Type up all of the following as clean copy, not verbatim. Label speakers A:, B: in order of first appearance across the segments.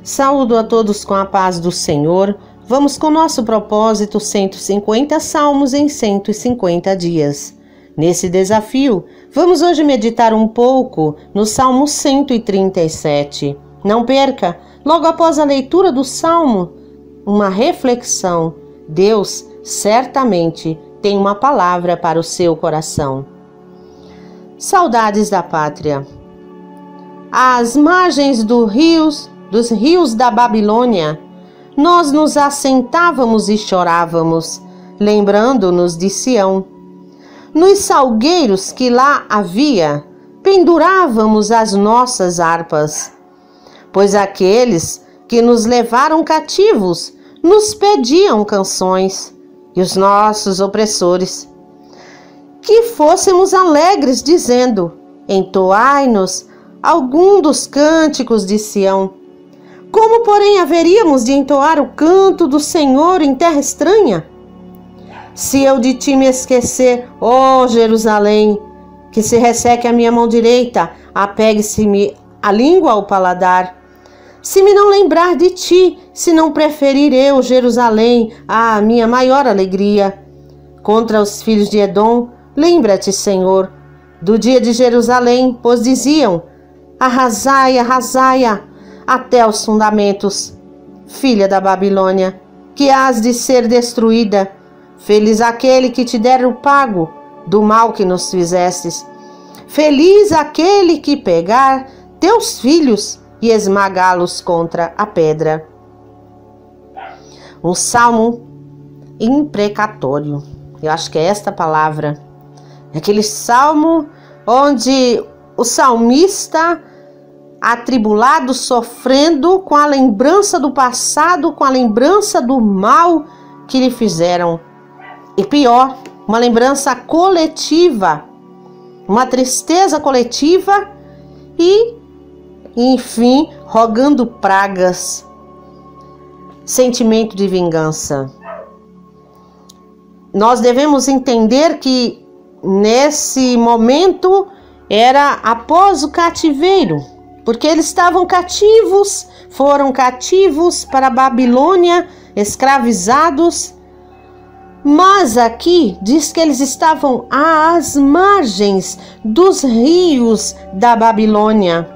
A: Saúdo a todos com a paz do Senhor. Vamos com nosso propósito 150 salmos em 150 dias. Nesse desafio, vamos hoje meditar um pouco no Salmo 137. Não perca, logo após a leitura do Salmo, uma reflexão. Deus certamente tem uma palavra para o seu coração. Saudades da pátria. Às margens dos rios da Babilônia, nós nos assentávamos e chorávamos, lembrando-nos de Sião. Nos salgueiros que lá havia, pendurávamos as nossas harpas, pois aqueles que nos levaram cativos nos pediam canções, e os nossos opressores, que fôssemos alegres, dizendo: entoai-nos algum dos cânticos de Sião. Como, porém, haveríamos de entoar o canto do Senhor em terra estranha? Se eu de ti me esquecer, ó Jerusalém, que se resseque a minha mão direita, apegue-se-me a língua ao paladar. Se me não lembrar de ti, se não preferir eu, Jerusalém, a minha maior alegria. Contra os filhos de Edom, lembra-te, Senhor, do dia de Jerusalém, pois diziam: arrasai, arrasai-a até os fundamentos, filha da Babilônia, que hás de ser destruída. Feliz aquele que te der o pago do mal que nos fizestes. Feliz aquele que pegar teus filhos e esmagá-los contra a pedra. Um salmo imprecatório. Eu acho que é esta palavra. É aquele salmo onde o salmista, atribulado, sofrendo com a lembrança do passado, com a lembrança do mal que lhe fizeram. E pior, uma lembrança coletiva, uma tristeza coletiva e, enfim, rogando pragas, sentimento de vingança. Nós devemos entender que nesse momento era após o cativeiro, porque eles estavam cativos, foram cativos para a Babilônia, escravizados. Mas aqui diz que eles estavam às margens dos rios da Babilônia.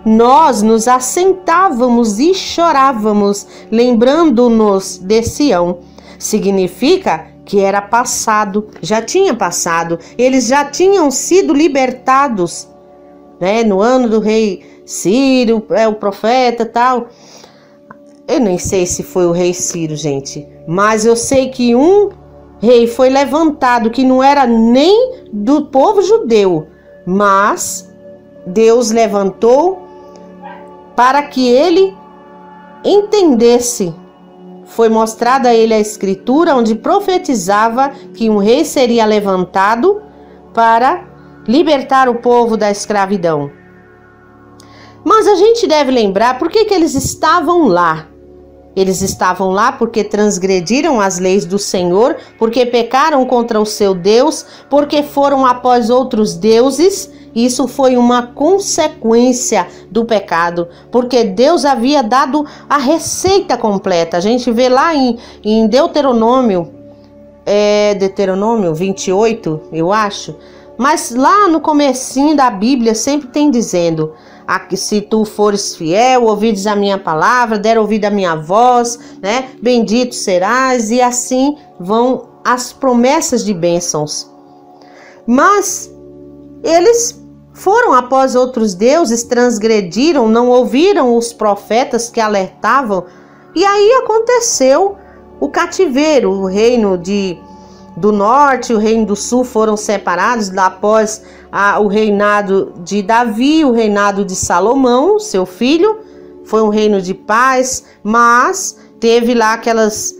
A: Nós nos assentávamos e chorávamos, lembrando-nos de Sião. Significa que era passado, já tinha passado, eles já tinham sido libertados, né? No ano do rei Ciro, o profeta e tal. Eu nem sei se foi o rei Ciro, gente, mas eu sei que um rei foi levantado que não era nem do povo judeu, mas Deus levantou para que ele entendesse. Foi mostrada a ele a escritura onde profetizava que um rei seria levantado para libertar o povo da escravidão. Mas a gente deve lembrar por que eles estavam lá. Eles estavam lá porque transgrediram as leis do Senhor, porque pecaram contra o seu Deus, porque foram após outros deuses. Isso foi uma consequência do pecado, porque Deus havia dado a receita completa. A gente vê lá em Deuteronômio 28, eu acho. Mas lá no comecinho da Bíblia sempre tem dizendo: se tu fores fiel, ouvides a minha palavra, der ouvido à minha voz, né? Bendito serás, e assim vão as promessas de bênçãos. Mas eles foram após outros deuses, transgrediram, não ouviram os profetas que alertavam, e aí aconteceu o cativeiro. O reino do norte e o reino do sul foram separados após o reinado de Davi, o reinado de Salomão, seu filho. Foi um reino de paz, mas teve lá aqueles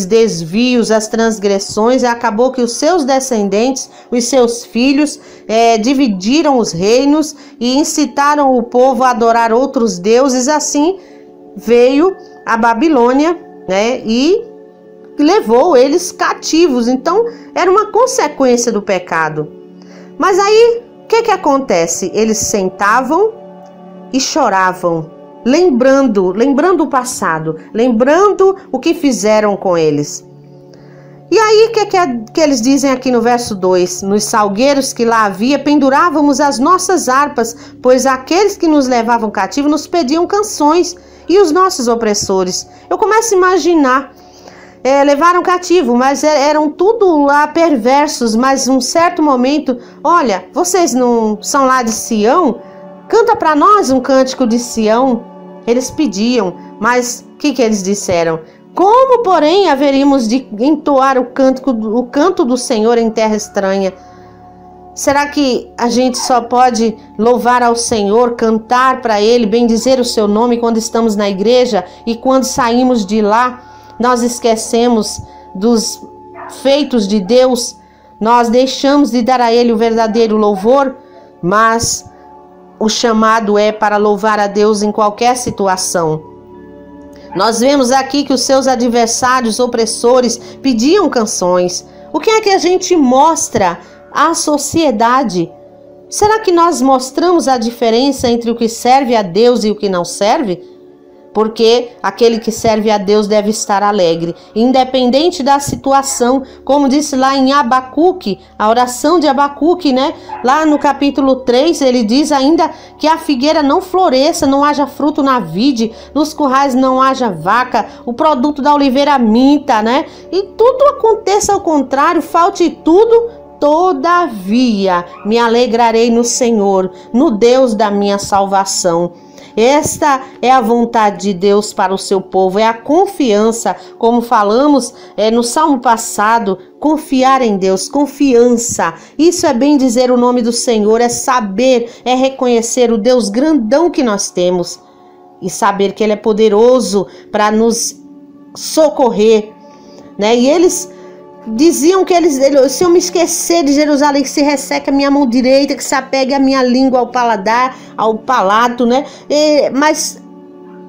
A: desvios, as transgressões, e acabou que os seus descendentes, os seus filhos, dividiram os reinos e incitaram o povo a adorar outros deuses. Assim veio a Babilônia, né, e levou eles cativos. Então era uma consequência do pecado. Mas aí o que acontece? Eles sentavam e choravam, lembrando o passado, lembrando o que fizeram com eles. E aí, o que eles dizem aqui no verso 2? Nos salgueiros que lá havia, pendurávamos as nossas harpas, pois aqueles que nos levavam cativo nos pediam canções, e os nossos opressores. Eu começo a imaginar, levaram cativo, mas eram tudo lá perversos, mas num certo momento, olha, vocês não são lá de Sião? Canta para nós um cântico de Sião. Eles pediam, mas o que eles disseram? Como, porém, haveríamos de entoar o canto do Senhor em terra estranha? Será que a gente só pode louvar ao Senhor, cantar para Ele, bendizer o seu nome quando estamos na igreja e quando saímos de lá, nós esquecemos dos feitos de Deus, nós deixamos de dar a Ele o verdadeiro louvor, mas o chamado é para louvar a Deus em qualquer situação. Nós vemos aqui que os seus adversários opressores pediam canções. O que é que a gente mostra à sociedade? Será que nós mostramos a diferença entre o que serve a Deus e o que não serve? Porque aquele que serve a Deus deve estar alegre, independente da situação, como disse lá em Abacuque, a oração de Abacuque, né? Lá no capítulo 3, ele diz ainda que a figueira não floresça, não haja fruto na vide, nos currais não haja vaca, o produto da oliveira minta, né? E tudo aconteça ao contrário, falte tudo, todavia me alegrarei no Senhor, no Deus da minha salvação. Esta é a vontade de Deus para o seu povo, é a confiança, como falamos no Salmo passado, confiar em Deus, confiança. Isso é bem dizer o nome do Senhor, é saber, é reconhecer o Deus grandão que nós temos e saber que Ele é poderoso para nos socorrer, né? E eles diziam que se eu me esquecer de Jerusalém, que se resseca a minha mão direita, que se apegue a minha língua ao paladar, ao palato, né? Mas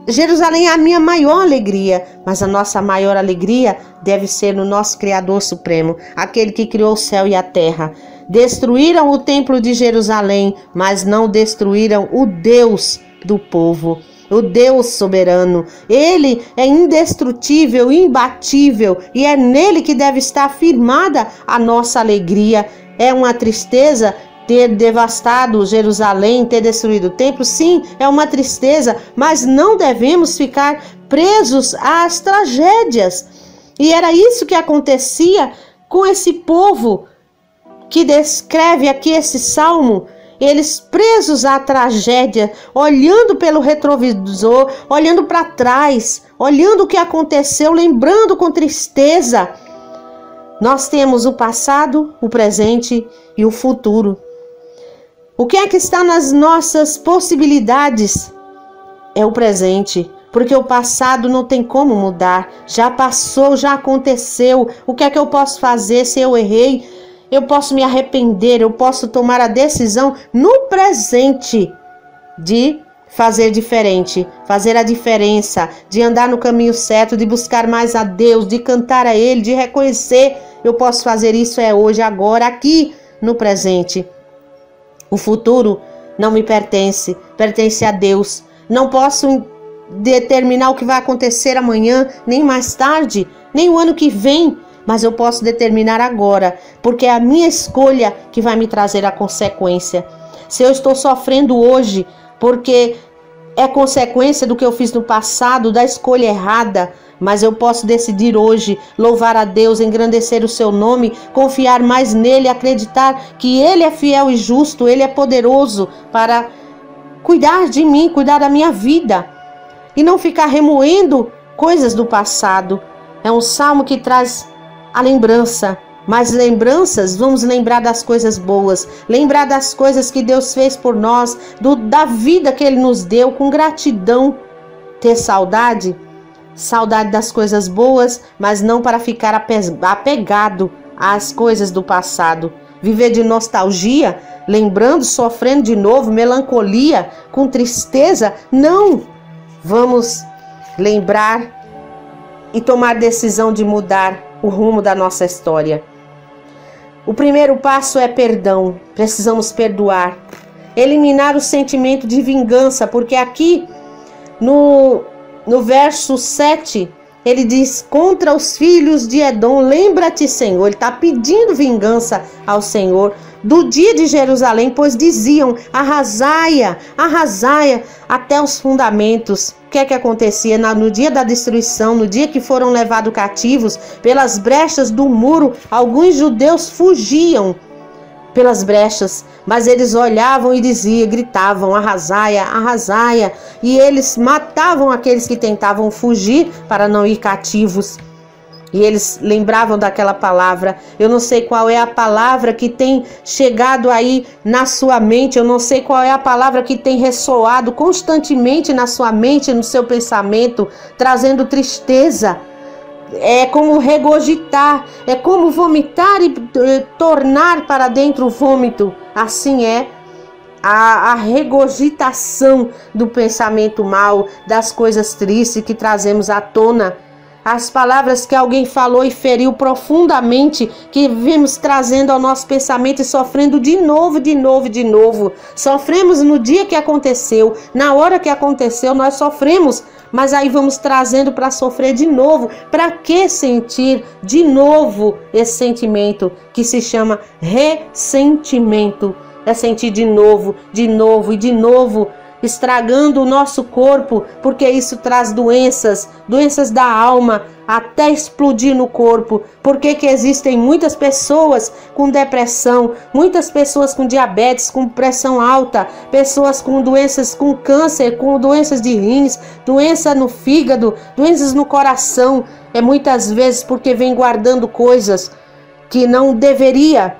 A: Jerusalém é a minha maior alegria, mas a nossa maior alegria deve ser no nosso Criador Supremo, aquele que criou o céu e a terra. Destruíram o templo de Jerusalém, mas não destruíram o Deus do povo. O Deus soberano, Ele é indestrutível, imbatível, e é nele que deve estar firmada a nossa alegria. É uma tristeza ter devastado Jerusalém, ter destruído o templo? Sim, é uma tristeza, mas não devemos ficar presos às tragédias. E era isso que acontecia com esse povo que descreve aqui esse salmo. Eles presos à tragédia, olhando pelo retrovisor, olhando para trás, olhando o que aconteceu, lembrando com tristeza. Nós temos o passado, o presente e o futuro. O que é que está nas nossas possibilidades? É o presente, porque o passado não tem como mudar. Já passou, já aconteceu. O que é que eu posso fazer se eu errei? Eu posso me arrepender, eu posso tomar a decisão no presente de fazer diferente, fazer a diferença, de andar no caminho certo, de buscar mais a Deus, de cantar a Ele, de reconhecer. Eu posso fazer isso hoje, agora, aqui no presente. O futuro não me pertence, pertence a Deus. Não posso determinar o que vai acontecer amanhã, nem mais tarde, nem o ano que vem. Mas eu posso determinar agora, porque é a minha escolha que vai me trazer a consequência. Se eu estou sofrendo hoje, porque é consequência do que eu fiz no passado, da escolha errada, mas eu posso decidir hoje louvar a Deus, engrandecer o seu nome, confiar mais nele, acreditar que Ele é fiel e justo, Ele é poderoso para cuidar de mim, cuidar da minha vida e não ficar remoendo coisas do passado. É um salmo que traz a lembrança, mas lembranças, vamos lembrar das coisas boas, lembrar das coisas que Deus fez por nós, da vida que Ele nos deu, com gratidão. Ter saudade das coisas boas, mas não para ficar apegado às coisas do passado. Viver de nostalgia, lembrando, sofrendo de novo, melancolia, com tristeza, não. Vamos lembrar e tomar decisão de mudar o rumo da nossa história. O primeiro passo é perdão. Precisamos perdoar, eliminar o sentimento de vingança, porque aqui no verso 7, ele diz: contra os filhos de Edom, lembra-te, Senhor. Ele está pedindo vingança ao Senhor do dia de Jerusalém, pois diziam: arrasai-a, arrasai-a até os fundamentos. O que é que acontecia? No dia da destruição, no dia que foram levados cativos, pelas brechas do muro, alguns judeus fugiam pelas brechas, mas eles olhavam e diziam, gritavam: arrasaia, arrasaia, e eles matavam aqueles que tentavam fugir para não ir cativos. E eles lembravam daquela palavra. Eu não sei qual é a palavra que tem chegado aí na sua mente, eu não sei qual é a palavra que tem ressoado constantemente na sua mente, no seu pensamento, trazendo tristeza. É como regurgitar, é como vomitar e tornar para dentro o vômito. Assim é a regurgitação do pensamento mal, das coisas tristes que trazemos à tona. As palavras que alguém falou e feriu profundamente, que vimos trazendo ao nosso pensamento e sofrendo de novo, de novo, de novo. Sofremos no dia que aconteceu, na hora que aconteceu, nós sofremos. Mas aí vamos trazendo para sofrer de novo. Para que sentir de novo esse sentimento que se chama ressentimento? É sentir de novo, de novo e de novo, estragando o nosso corpo, porque isso traz doenças, doenças da alma, até explodir no corpo. Por que que existem muitas pessoas com depressão, muitas pessoas com diabetes, com pressão alta, pessoas com doenças, com câncer, com doenças de rins, doença no fígado, doenças no coração? É muitas vezes porque vem guardando coisas que não deveria.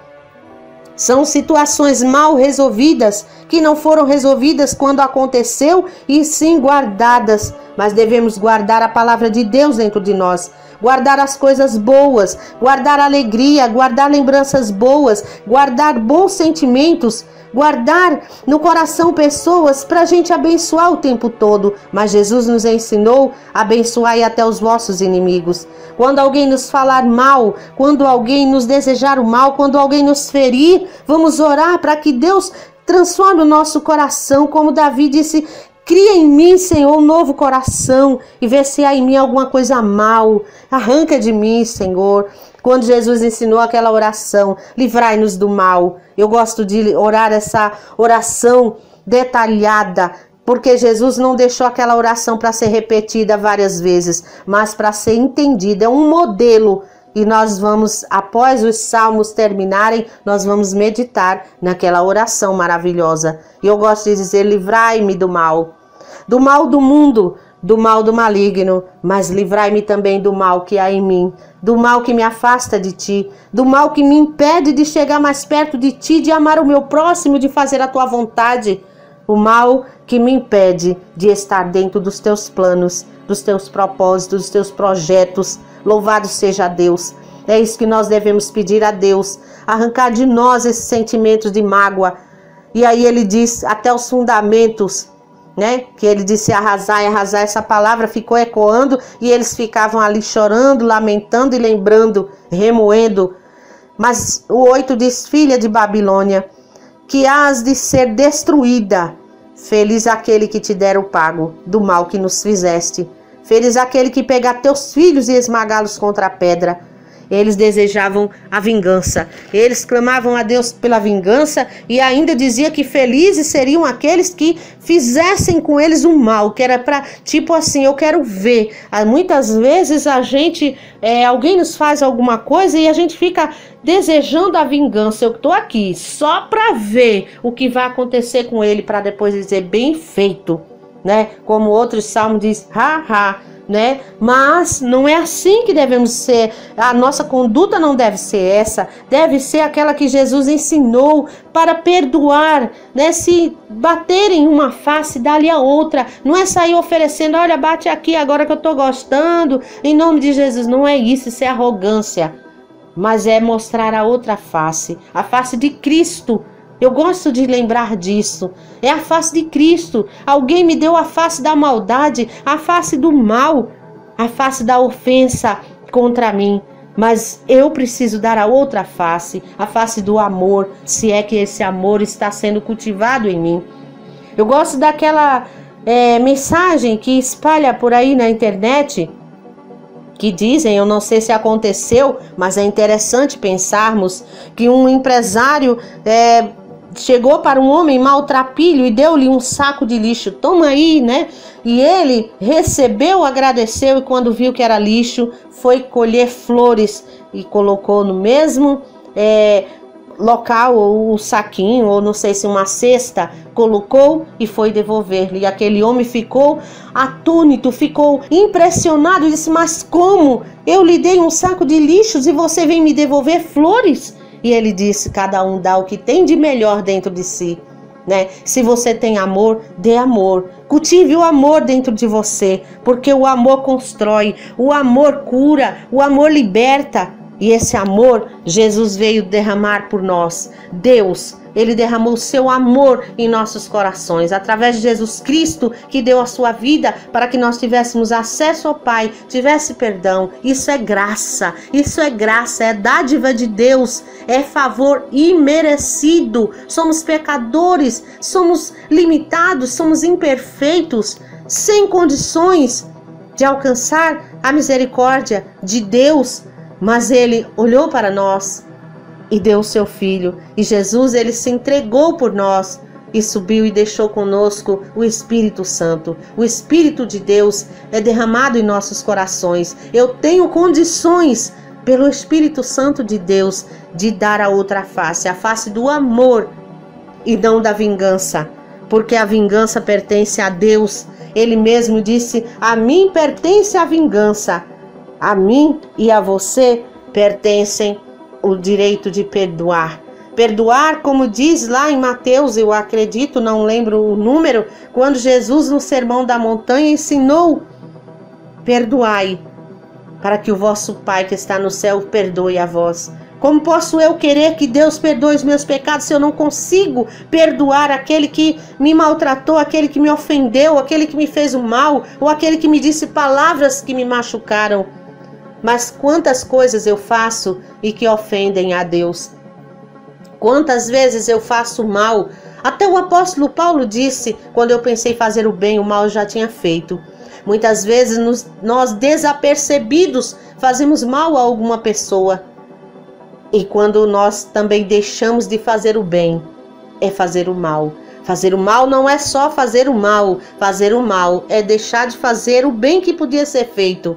A: São situações mal resolvidas, que não foram resolvidas quando aconteceu, e sim guardadas. Mas devemos guardar a palavra de Deus dentro de nós, guardar as coisas boas, guardar alegria, guardar lembranças boas, guardar bons sentimentos, guardar no coração pessoas para a gente abençoar o tempo todo. Mas Jesus nos ensinou a abençoar até os vossos inimigos. Quando alguém nos falar mal, quando alguém nos desejar o mal, quando alguém nos ferir, vamos orar para que Deus transforme o nosso coração, como Davi disse: cria em mim, Senhor, um novo coração, e vê se há em mim alguma coisa mal. Arranca de mim, Senhor. Quando Jesus ensinou aquela oração, livrai-nos do mal. Eu gosto de orar essa oração detalhada, porque Jesus não deixou aquela oração para ser repetida várias vezes, mas para ser entendida. É um modelo. E nós vamos, após os salmos terminarem, nós vamos meditar naquela oração maravilhosa. E eu gosto de dizer: livrai-me do mal do mundo, do mal do maligno, mas livrai-me também do mal que há em mim, do mal que me afasta de ti, do mal que me impede de chegar mais perto de ti, de amar o meu próximo, de fazer a tua vontade. O mal que me impede de estar dentro dos teus planos, dos teus propósitos, dos teus projetos. Louvado seja Deus. É isso que nós devemos pedir a Deus, arrancar de nós esses sentimentos de mágoa. E aí ele diz até os fundamentos, né? Que ele disse arrasar, arrasar. Essa palavra ficou ecoando e eles ficavam ali chorando, lamentando e lembrando, remoendo. Mas o 8 diz: filha de Babilônia, que hás de ser destruída. Feliz aquele que te der o pago do mal que nos fizeste. Feliz aquele que pegar teus filhos e esmagá-los contra a pedra. Eles desejavam a vingança. Eles clamavam a Deus pela vingança e ainda dizia que felizes seriam aqueles que fizessem com eles o mal, que era para, tipo assim, eu quero ver. Muitas vezes a gente, alguém nos faz alguma coisa e a gente fica desejando a vingança. Eu estou aqui só para ver o que vai acontecer com ele, para depois dizer bem feito, né? Como outro salmo diz, ha, né? Mas não é assim que devemos ser. A nossa conduta não deve ser essa. Deve ser aquela que Jesus ensinou, para perdoar, né? Se baterem uma face, dá-lhe a outra. Não é sair oferecendo: olha, bate aqui agora que eu tô gostando, em nome de Jesus. Não é isso é arrogância. Mas é mostrar a outra face, a face de Cristo. Eu gosto de lembrar disso. É a face de Cristo. Alguém me deu a face da maldade, a face do mal, a face da ofensa contra mim. Mas eu preciso dar a outra face, a face do amor, se é que esse amor está sendo cultivado em mim. Eu gosto mensagem que espalha por aí na internet, que dizem, eu não sei se aconteceu, mas é interessante pensarmos que um empresário chegou para um homem maltrapilho e deu-lhe um saco de lixo. Toma aí, né? E ele recebeu, agradeceu, e quando viu que era lixo, foi colher flores e colocou no mesmo local, ou um saquinho, ou não sei se uma cesta, colocou e foi devolver-lhe. E aquele homem ficou atônito, ficou impressionado e disse: mas como? Eu lhe dei um saco de lixos e você vem me devolver flores? E ele disse: cada um dá o que tem de melhor dentro de si, né? Se você tem amor, dê amor. Cultive o amor dentro de você, porque o amor constrói, o amor cura, o amor liberta. E esse amor, Jesus veio derramar por nós. Deus, Ele derramou o seu amor em nossos corações, através de Jesus Cristo, que deu a sua vida para que nós tivéssemos acesso ao Pai, tivesse perdão. Isso é graça, é dádiva de Deus, é favor imerecido. Somos pecadores, somos limitados, somos imperfeitos, sem condições de alcançar a misericórdia de Deus. Mas Ele olhou para nós e deu o seu Filho. E Jesus, Ele se entregou por nós e subiu e deixou conosco o Espírito Santo. O Espírito de Deus é derramado em nossos corações. Eu tenho condições, pelo Espírito Santo de Deus, de dar a outra face, a face do amor e não da vingança. Porque a vingança pertence a Deus. Ele mesmo disse: a mim pertence a vingança. A mim e a você pertencem o direito de perdoar. Perdoar, como diz lá em Mateus, eu acredito, não lembro o número, quando Jesus no Sermão da Montanha ensinou: perdoai, para que o vosso Pai que está no céu perdoe a vós. Como posso eu querer que Deus perdoe os meus pecados se eu não consigo perdoar aquele que me maltratou, aquele que me ofendeu, aquele que me fez o mal, ou aquele que me disse palavras que me machucaram? Mas quantas coisas eu faço e que ofendem a Deus? Quantas vezes eu faço mal? Até o apóstolo Paulo disse: quando eu pensei fazer o bem, o mal eu já tinha feito. Muitas vezes nós desapercebidos fazemos mal a alguma pessoa. E quando nós também deixamos de fazer o bem, é fazer o mal. Fazer o mal não é só fazer o mal. Fazer o mal é deixar de fazer o bem que podia ser feito.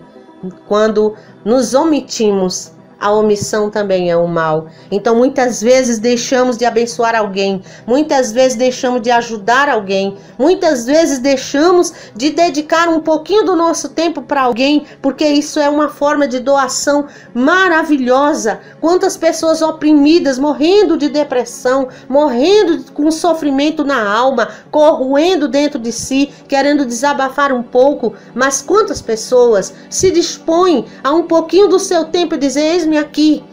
A: Quando nos omitimos, a omissão também é um mal. Então muitas vezes deixamos de abençoar alguém, muitas vezes deixamos de ajudar alguém, muitas vezes deixamos de dedicar um pouquinho do nosso tempo para alguém, porque isso é uma forma de doação maravilhosa. Quantas pessoas oprimidas, morrendo de depressão, morrendo com sofrimento na alma, corroendo dentro de si, querendo desabafar um pouco, mas quantas pessoas se dispõem a um pouquinho do seu tempo e dizer: eis-me aqui,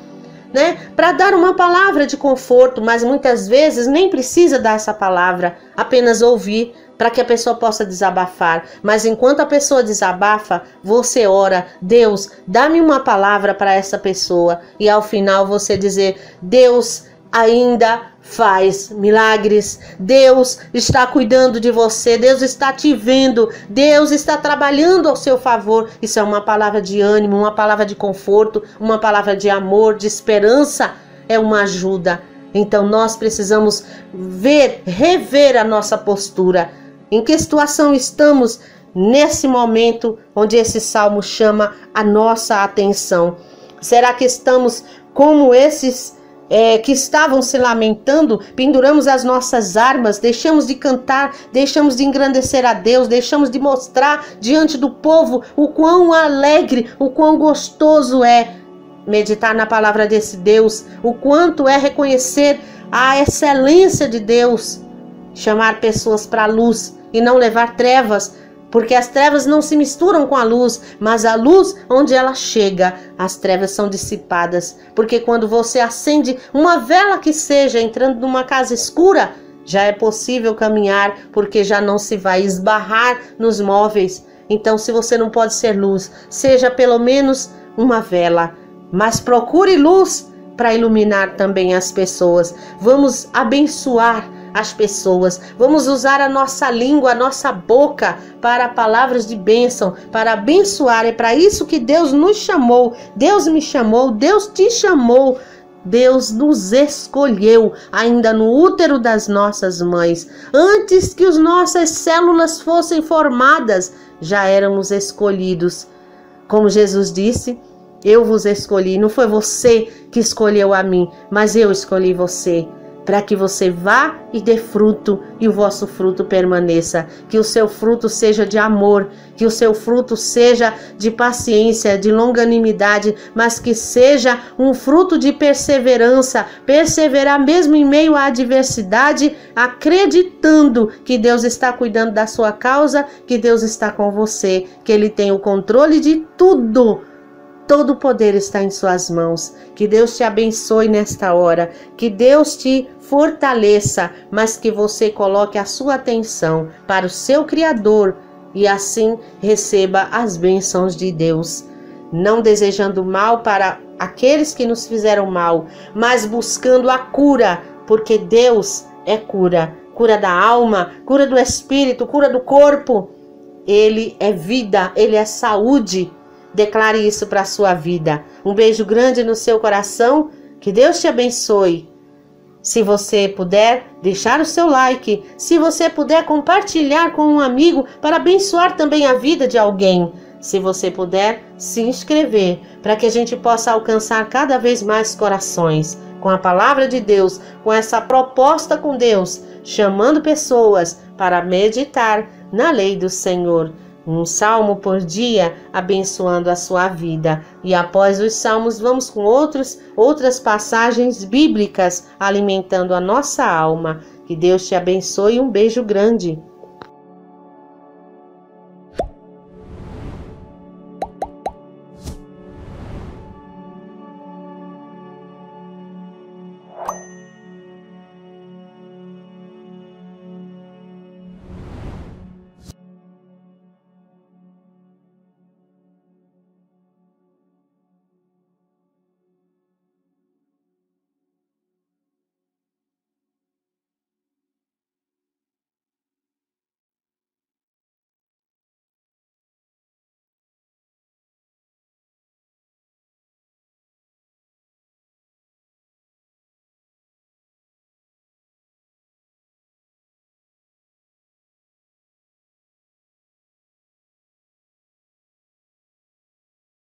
A: né, para dar uma palavra de conforto, mas muitas vezes nem precisa dar essa palavra, apenas ouvir, para que a pessoa possa desabafar. Mas enquanto a pessoa desabafa, você ora: Deus, dá-me uma palavra para essa pessoa. E ao final você dizer: Deus ainda faz milagres, Deus está cuidando de você, Deus está te vendo, Deus está trabalhando ao seu favor. Isso é uma palavra de ânimo, uma palavra de conforto, uma palavra de amor, de esperança, é uma ajuda. Então nós precisamos rever a nossa postura. Em que situação estamos nesse momento onde esse salmo chama a nossa atenção? Será que estamos como esses que estavam se lamentando? Penduramos as nossas armas, deixamos de cantar, deixamos de engrandecer a Deus, deixamos de mostrar diante do povo o quão alegre, o quão gostoso é meditar na palavra desse Deus, o quanto é reconhecer a excelência de Deus, chamar pessoas para a luz e não levar trevas, porque as trevas não se misturam com a luz, mas a luz, onde ela chega, as trevas são dissipadas. Porque quando você acende uma vela que seja, entrando numa casa escura, já é possível caminhar, porque já não se vai esbarrar nos móveis. Então, se você não pode ser luz, seja pelo menos uma vela, mas procure luz para iluminar também as pessoas. Vamos abençoar as pessoas. Vamos usar a nossa língua, a nossa boca para palavras de bênção, para abençoar. É para isso que Deus nos chamou. Deus me chamou, Deus te chamou. Deus nos escolheu ainda no útero das nossas mães. Antes que as nossas células fossem formadas, já éramos escolhidos. Como Jesus disse, eu vos escolhi. Não foi você que escolheu a mim, mas eu escolhi você, para que você vá e dê fruto e o vosso fruto permaneça. Que o seu fruto seja de amor, que o seu fruto seja de paciência, de longanimidade, mas que seja um fruto de perseverança, perseverar mesmo em meio à adversidade, acreditando que Deus está cuidando da sua causa, que Deus está com você, que Ele tem o controle de tudo. Todo o poder está em suas mãos. Que Deus te abençoe nesta hora. Que Deus te fortaleça, mas que você coloque a sua atenção para o seu Criador e assim receba as bênçãos de Deus. Não desejando mal para aqueles que nos fizeram mal, mas buscando a cura, porque Deus é cura. Cura da alma, cura do espírito, cura do corpo. Ele é vida, Ele é saúde. Declare isso para a sua vida. Um beijo grande no seu coração. Que Deus te abençoe. Se você puder, deixar o seu like. Se você puder, compartilhar com um amigo para abençoar também a vida de alguém. Se você puder, se inscrever para que a gente possa alcançar cada vez mais corações com a palavra de Deus, com essa proposta com Deus, chamando pessoas para meditar na lei do Senhor. Um salmo por dia, abençoando a sua vida. E após os salmos, vamos com outras passagens bíblicas, alimentando a nossa alma. Que Deus te abençoe. Um beijo grande.